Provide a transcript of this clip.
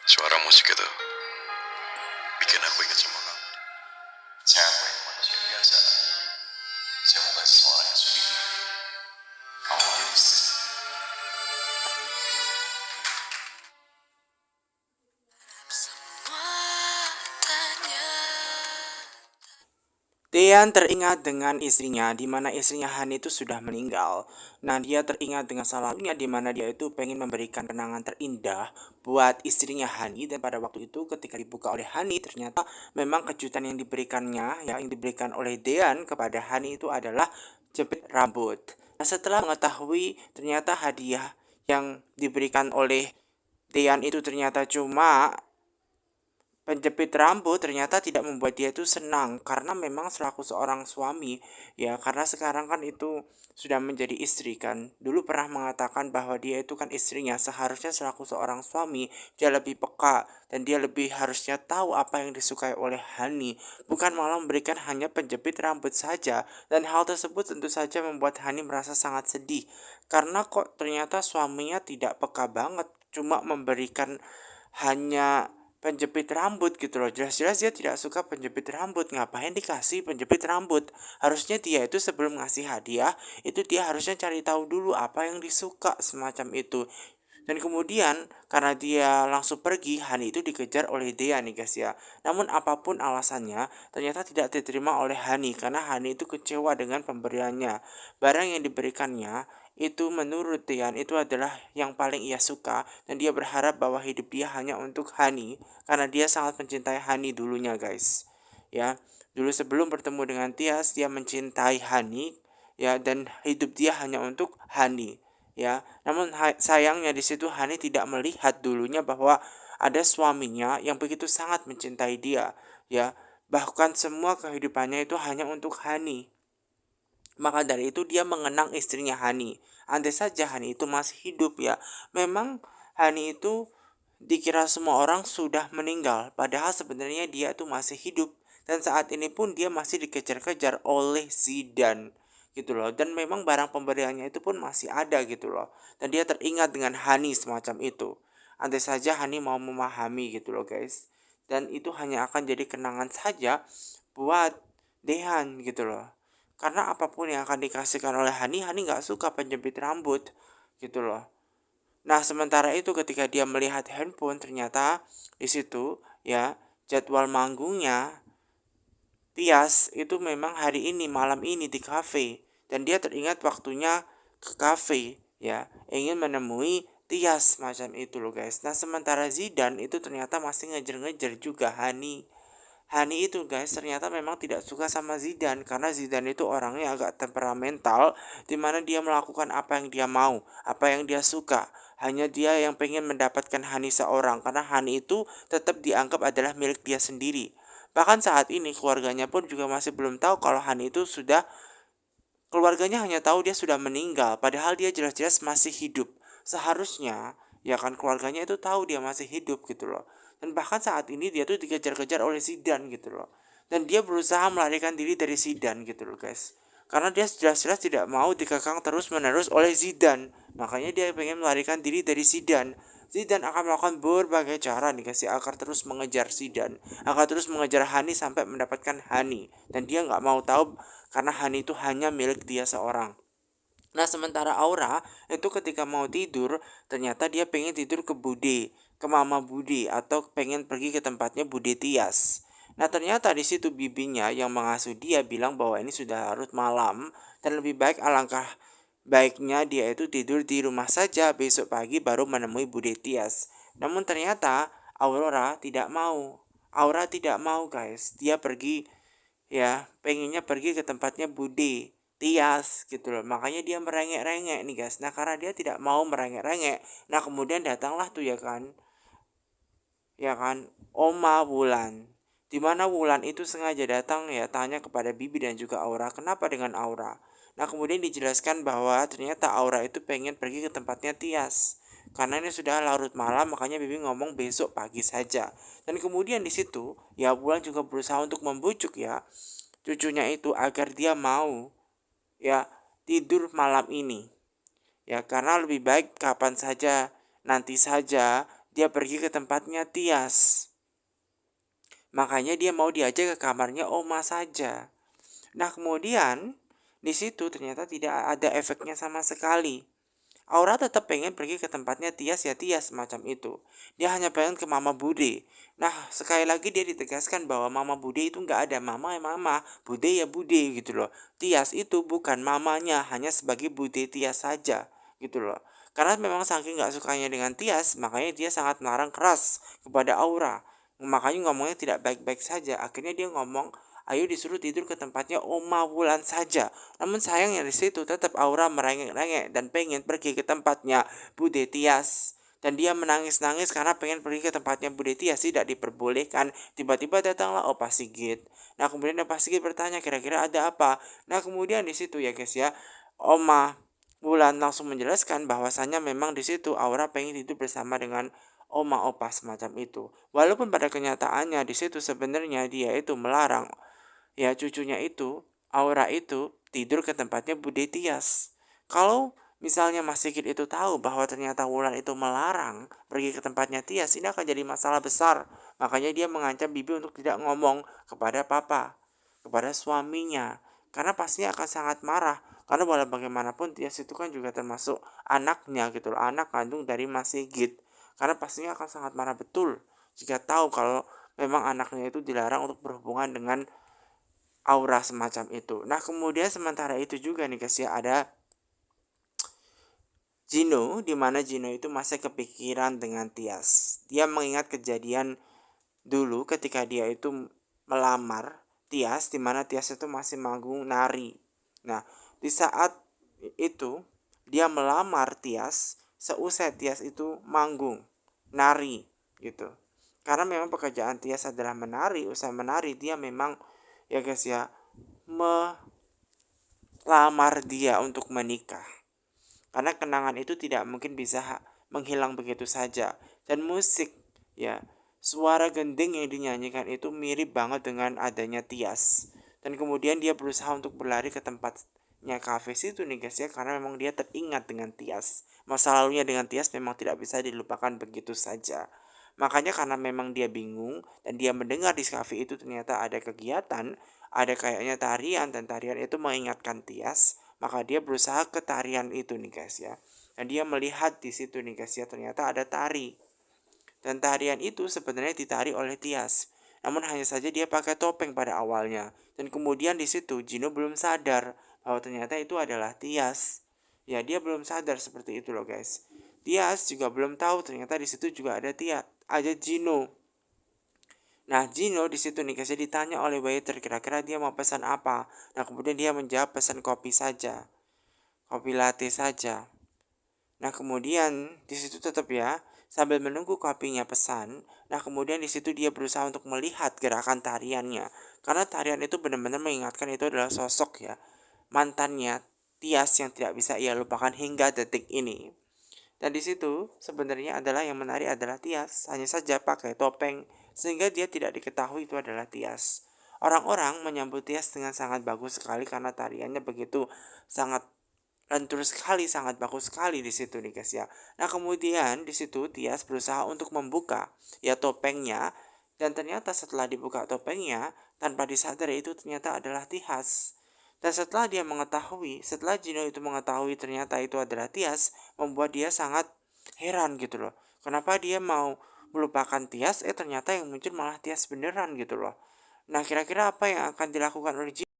Suara musik itu bikin aku ingat sama kamu. Saya aku yang manusia biasa. Saya bukan seseorang yang sulit. Kamu menjadi istri. Dean teringat dengan istrinya, di mana istrinya Hani itu sudah meninggal. Nah, dia teringat dengan salah satunya di mana dia itu pengen memberikan kenangan terindah buat istrinya Hani. Dan pada waktu itu ketika dibuka oleh Hani, ternyata memang kejutan yang diberikannya, ya, yang diberikan oleh Dean kepada Hani itu adalah jepit rambut. Nah, setelah mengetahui ternyata hadiah yang diberikan oleh Dean itu ternyata cuma penjepit rambut, ternyata tidak membuat dia itu senang karena memang selaku seorang suami, ya, karena sekarang kan itu sudah menjadi istri kan. Dulu pernah mengatakan bahwa dia itu kan istrinya, seharusnya selaku seorang suami dia lebih peka dan dia lebih harusnya tahu apa yang disukai oleh Hani, bukan malah memberikan hanya penjepit rambut saja. Dan hal tersebut tentu saja membuat Hani merasa sangat sedih karena kok ternyata suaminya tidak peka banget, cuma memberikan hanya penjepit rambut gitu loh. Jelas-jelas dia tidak suka penjepit rambut. Ngapain dikasih penjepit rambut? Harusnya dia itu sebelum ngasih hadiah, itu dia harusnya cari tahu dulu apa yang disuka semacam itu. Dan kemudian karena dia langsung pergi, Hani itu dikejar oleh Dea nih guys ya. Namun apapun alasannya, ternyata tidak diterima oleh Hani karena Hani itu kecewa dengan pemberiannya. Barang yang diberikannya itu menurut Dean itu adalah yang paling ia suka dan dia berharap bahwa hidup dia hanya untuk Hani karena dia sangat mencintai Hani dulunya guys. Ya, dulu sebelum bertemu dengan Tias dia mencintai Hani, ya, dan hidup dia hanya untuk Hani, ya. Namun sayangnya di situ Hani tidak melihat dulunya bahwa ada suaminya yang begitu sangat mencintai dia, ya. Bahkan semua kehidupannya itu hanya untuk Hani. Maka dari itu dia mengenang istrinya Hani. Andai saja Hani itu masih hidup, ya. Memang Hani itu dikira semua orang sudah meninggal, padahal sebenarnya dia itu masih hidup. Dan saat ini pun dia masih dikejar-kejar oleh Zidan gitu loh. Dan memang barang pemberiannya itu pun masih ada gitu loh. Dan dia teringat dengan Hani semacam itu. Andai saja Hani mau memahami gitu loh guys. Dan itu hanya akan jadi kenangan saja buat Dehan gitu loh. Karena apapun yang akan dikasihkan oleh Hani, Hani nggak suka penjepit rambut gitu loh. Nah, sementara itu ketika dia melihat handphone, ternyata di situ, ya, jadwal manggungnya Tias itu memang hari ini, malam ini di kafe, dan dia teringat waktunya ke kafe, ya, ingin menemui Tias macam itu loh guys. Nah, sementara Zidan itu ternyata masih ngejar-ngejar juga Hani. Hani itu guys ternyata memang tidak suka sama Zidane karena Zidane itu orangnya agak temperamental, dimana dia melakukan apa yang dia mau, apa yang dia suka. Hanya dia yang pengen mendapatkan Hani seorang karena Hani itu tetap dianggap adalah milik dia sendiri. Bahkan saat ini keluarganya pun juga masih belum tahu kalau Hani itu sudah, keluarganya hanya tahu dia sudah meninggal padahal dia jelas-jelas masih hidup. Seharusnya ya kan keluarganya itu tahu dia masih hidup gitu loh. Dan bahkan saat ini dia tuh dikejar-kejar oleh Zidan gitu loh. Dan dia berusaha melarikan diri dari Zidan gitu loh guys. Karena dia jelas-jelas tidak mau dikekang terus-menerus oleh Zidan. Makanya dia pengen melarikan diri dari Zidan. Zidan akan melakukan berbagai cara nih guys ya, agar terus mengejar Zidan, agar terus mengejar Hani sampai mendapatkan Hani. Dan dia nggak mau tahu karena Hani itu hanya milik dia seorang. Nah, sementara Aura itu ketika mau tidur, ternyata dia pengen tidur ke Bude, ke Mama Bude, atau pengen pergi ke tempatnya Bude Tias. Nah, ternyata di situ bibinya yang mengasuh dia bilang bahwa ini sudah larut malam dan lebih baik alangkah baiknya dia itu tidur di rumah saja, besok pagi baru menemui Bude Tias. Namun ternyata Aurora tidak mau. Aura tidak mau guys. Dia pergi, ya, pengennya pergi ke tempatnya Bude Tias gitu loh. Makanya dia merengek-rengek nih guys. Nah, karena dia tidak mau merengek-rengek, nah kemudian datanglah tuh, ya kan Oma Wulan, dimana Wulan itu sengaja datang, ya, tanya kepada Bibi dan juga Aura kenapa dengan Aura. Nah, kemudian dijelaskan bahwa ternyata Aura itu pengen pergi ke tempatnya Tias karena ini sudah larut malam, makanya Bibi ngomong besok pagi saja. Dan kemudian di situ ya Wulan juga berusaha untuk membujuk, ya, cucunya itu agar dia mau, ya, tidur malam ini, ya, karena lebih baik kapan saja, nanti saja dia pergi ke tempatnya Tias. Makanya dia mau diajak ke kamarnya Oma saja. Nah kemudian di situ ternyata tidak ada efeknya sama sekali. Aura tetap pengen pergi ke tempatnya Tias ya Tias semacam itu. Dia hanya pengen ke Mama Bude. Nah sekali lagi dia ditegaskan bahwa Mama Bude itu nggak ada. Mama ya Mama, Bude ya Bude gitu loh. Tias itu bukan mamanya, hanya sebagai Bude Tias saja gitu loh. Karena memang saking nggak sukanya dengan Tias, makanya dia sangat melarang keras kepada Aura. Makanya ngomongnya tidak baik-baik saja. Akhirnya dia ngomong, ayo disuruh tidur ke tempatnya Oma Wulan saja. Namun sayangnya di situ tetap Aura merengek-rengek dan pengen pergi ke tempatnya Bude Tias. Dan dia menangis-nangis karena pengen pergi ke tempatnya Bude Tias, tidak diperbolehkan. Tiba-tiba datanglah Opa Sigit. Nah kemudian Opa Sigit bertanya kira-kira ada apa. Nah kemudian di situ ya guys ya, Oma Wulan langsung menjelaskan bahwasannya memang di situ Aura pengen tidur bersama dengan Oma Opa semacam itu. Walaupun pada kenyataannya di situ sebenarnya dia itu melarang ya cucunya itu, Aura itu tidur ke tempatnya Bude Tias. Kalau misalnya Mas Sigit itu tahu bahwa ternyata Wulan itu melarang pergi ke tempatnya Tias, ini akan jadi masalah besar. Makanya dia mengancam Bibi untuk tidak ngomong kepada papa, kepada suaminya. Karena pastinya akan sangat marah. Karena walau bagaimanapun Tias itu kan juga termasuk anaknya gitu loh, anak kandung dari Mas Sigit. Karena pastinya akan sangat marah betul jika tahu kalau memang anaknya itu dilarang untuk berhubungan dengan Aura semacam itu. Nah kemudian sementara itu juga nih guys ya, ada Gino, di mana Gino itu masih kepikiran dengan Tias. Dia mengingat kejadian dulu ketika dia itu melamar Tias, di mana Tias itu masih manggung nari. Nah di saat itu dia melamar Tias, seusai Tias itu manggung nari gitu. Karena memang pekerjaan Tias adalah menari, usai menari dia memang ya guys ya melamar dia untuk menikah. Karena kenangan itu tidak mungkin bisa menghilang begitu saja. Dan musik ya, suara gending yang dinyanyikan itu mirip banget dengan adanya Tias. Dan kemudian dia berusaha untuk berlari ke tempatnya kafe situ nih guys ya, karena memang dia teringat dengan Tias. Masa lalunya dengan Tias memang tidak bisa dilupakan begitu saja. Makanya karena memang dia bingung dan dia mendengar di kafe itu ternyata ada kegiatan, ada kayaknya tarian dan tarian itu mengingatkan Tias, maka dia berusaha ke tarian itu nih guys ya. Dan dia melihat di situ nih guys ya, ternyata ada tari. Dan tarian itu sebenarnya ditari oleh Tias. Namun hanya saja dia pakai topeng pada awalnya. Dan kemudian di situ Gino belum sadar bahwa ternyata itu adalah Tias. Ya dia belum sadar seperti itu loh guys. Tias juga belum tahu ternyata di situ juga ada ada Gino. Nah, Gino di situ nih guys ditanya oleh waiter kira-kira dia mau pesan apa. Nah, kemudian dia menjawab pesan kopi saja. Kopi latte saja. Nah, kemudian di situ tetap ya sambil menunggu kopinya pesan. Nah, kemudian di situ dia berusaha untuk melihat gerakan tariannya. Karena tarian itu benar-benar mengingatkan itu adalah sosok ya mantannya Tias yang tidak bisa ia lupakan hingga detik ini. Dan di situ sebenarnya adalah yang menarik adalah Tias, hanya saja pakai topeng sehingga dia tidak diketahui itu adalah Tias. Orang-orang menyambut Tias dengan sangat bagus sekali karena tariannya begitu sangat lentur sekali, sangat bagus sekali di situ nih guys ya. Nah kemudian di situ Tias berusaha untuk membuka ya topengnya dan ternyata setelah dibuka topengnya tanpa disadari itu ternyata adalah Tias. Dan setelah dia mengetahui, setelah Gino itu mengetahui ternyata itu adalah Tias, membuat dia sangat heran gitu loh. Kenapa dia mau melupakan Tias, ternyata yang muncul malah Tias beneran gitu loh. Nah kira-kira apa yang akan dilakukan oleh Gino?